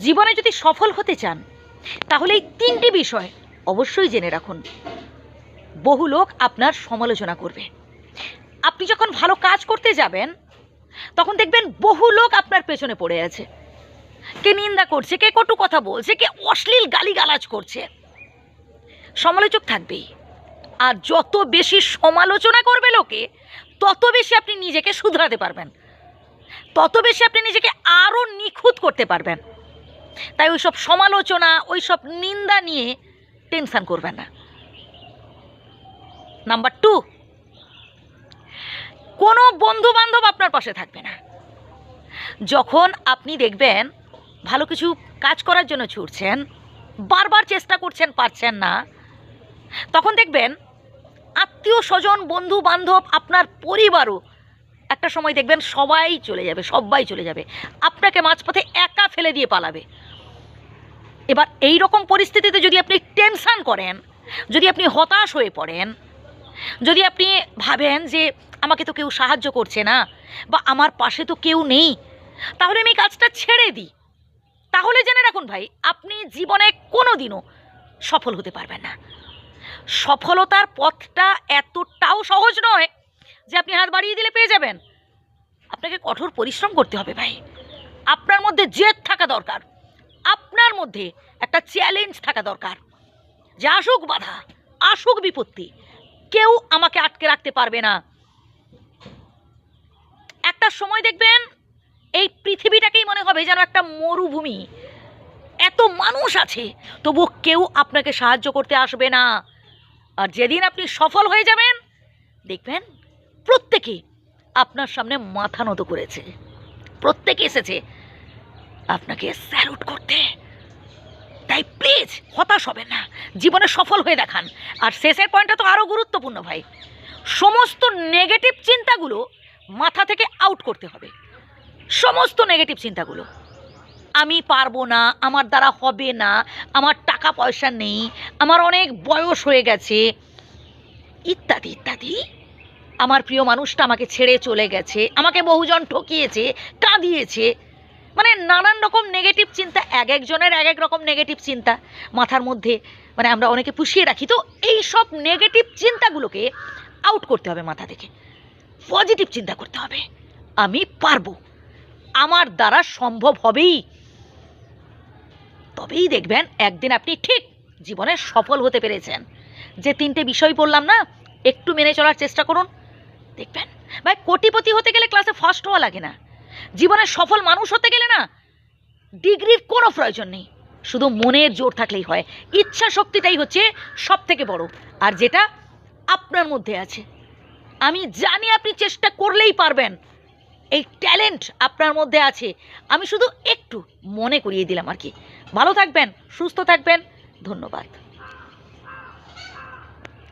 জীবনে যদি সফল হতে চান তাহলে এই তিনটি বিষয় অবশ্যই জেনে রাখুন। বহু লোক আপনার সমালোচনা করবে। আপনি যখন ভালো কাজ করতে যাবেন তখন দেখবেন বহু লোক আপনার পেছনে পড়ে আছে। কে নিন্দা করছে, কে কটু কথা বলছে, কে অশ্লীল গালিগালাজ করছে। সমালোচক থাকবেই। আর যত বেশি সমালোচনা করবে লোকে, তত বেশি আপনি নিজেকে শুধরাতে পারবেন, তত বেশি আপনি নিজেকে আরও নিখুঁত করতে পারবেন। তাই ওইসব সমালোচনা, ওইসব নিন্দা নিয়ে টেনশন করবেন না। নাম্বার 2, কোনো বন্ধু বান্ধব আপনার পাশে থাকবে না। যখন আপনি দেখবেন ভালো কিছু কাজ করার জন্য ছুটছেন, বারবার চেষ্টা করছেন, পারছেন না, তখন দেখবেন আত্মীয় স্বজন, বন্ধু বান্ধব, আপনার পরিবারও একটা সময় দেখবেন সবাই চলে যাবে, আপনাকে মাঝপথে একা ফেলে দিয়ে পালাবে। এবার এই রকম পরিস্থিতিতে যদি আপনি টেনশন করেন, যদি আপনি হতাশ হয়ে পড়েন, যদি আপনি ভাবেন যে আমাকে তো কেউ সাহায্য করছে না বা আমার পাশে তো কেউ নেই, তাহলে আমি কাজটা ছেড়ে দিই, তাহলে জেনে রাখুন ভাই, আপনি জীবনে কোনো দিনও সফল হতে পারবেন না। সফলতার পথটা এতটাও সহজ নয় যে আপনি হাত বাড়িয়ে দিলে পেয়ে যাবেন। আপনাকে কঠোর পরিশ্রম করতে হবে ভাই। আপনার মধ্যে জেদ থাকা দরকার, আপনার মধ্যে একটা চ্যালেঞ্জ থাকা দরকার যে আসুক বাধা, আসুক বিপত্তি, কেউ আমাকে আটকে রাখতে পারবে না। একটা সময় দেখবেন এই পৃথিবীটাকেই মনে হবে যেন একটা মরুভূমি, এত মানুষ আছে তবু কেউ আপনাকে সাহায্য করতে আসবে না। আর যেদিন আপনি সফল হয়ে যাবেন দেখবেন প্রত্যেকে আপনার সামনে মাথা নত করেছে, প্রত্যেকে এসেছে আপনাকে স্যালুট করতে। তাই প্লিজ হতাশ হবেন না, জীবনে সফল হয়ে দেখান। আর শেষের পয়েন্টটা তো আরও গুরুত্বপূর্ণ ভাই, সমস্ত নেগেটিভ চিন্তাগুলো মাথা থেকে আউট করতে হবে। সমস্ত নেগেটিভ চিন্তাগুলো, আমি পারবো না, আমার দ্বারা হবে না, আমার টাকা পয়সা নেই, আমার অনেক বয়স হয়ে গেছে, ইত্যাদি ইত্যাদি, আমার প্রিয় মানুষটা আমাকে ছেড়ে চলে গেছে, আমাকে বহুজন ঠকিয়েছে, কাঁদিয়েছে, মানে নানান রকম নেগেটিভ চিন্তা, এক একজনের এক এক রকম নেগেটিভ চিন্তা মাথার মধ্যে মানে আমরা অনেকে পুষিয়ে রাখি। তো এই সব নেগেটিভ চিন্তাগুলোকে আউট করতে হবে মাথা থেকে, পজিটিভ চিন্তা করতে হবে, আমি পারবো, আমার দ্বারা সম্ভব হবেই। তবেই দেখবেন একদিন আপনি ঠিক জীবনে সফল হতে পেরেছেন। যে তিনটে বিষয় বললাম না, একটু মেনে চলার চেষ্টা করুন, দেখবেন ভাই কোটিপতি হতে গেলে ক্লাসে ফার্স্ট হওয়া লাগে না। জীবনে সফল মানুষ হতে গেলে না ডিগ্রির কোনো প্রয়োজন নেই, শুধু মনের জোর থাকলেই হয়। ইচ্ছা শক্তিটাই হচ্ছে সব থেকে বড়, আর যেটা আপনার মধ্যে আছে। আমি জানি আপনি চেষ্টা করলেই পারবেন, এই ট্যালেন্ট আপনার মধ্যে আছে। আমি শুধু একটু মনে করিয়ে দিলাম আর কি। ভালো থাকবেন, সুস্থ থাকবেন, ধন্যবাদ।